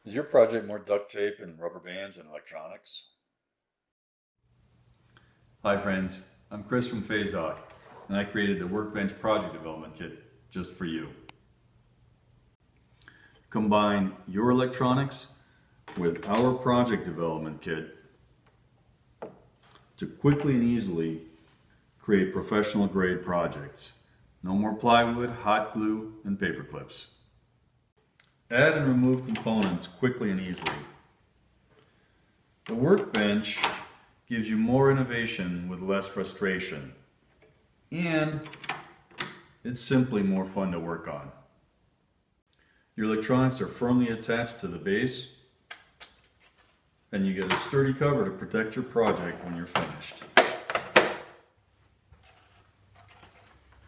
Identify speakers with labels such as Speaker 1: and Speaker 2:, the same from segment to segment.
Speaker 1: Is your project more duct tape and rubber bands and electronics?
Speaker 2: Hi friends, I'm Chris from PhaseDoc, and I created the WorkBench Project Development Kit just for you. Combine your electronics with our project development kit to quickly and easily create professional grade projects. No more plywood, hot glue, and paper clips. Add and remove components quickly and easily. The Workbench gives you more innovation with less frustration, and it's simply more fun to work on. Your electronics are firmly attached to the base, and you get a sturdy cover to protect your project when you're finished.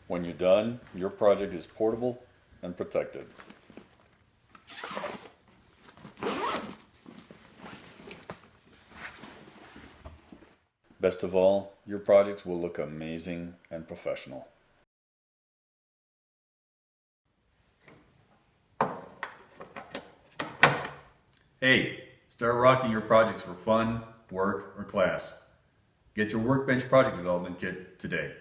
Speaker 1: When you're done, your project is portable and protected. Best of all, your projects will look amazing and professional.
Speaker 2: Hey, start rocking your projects for fun, work, or class. Get your Workbench Project Development Kit today.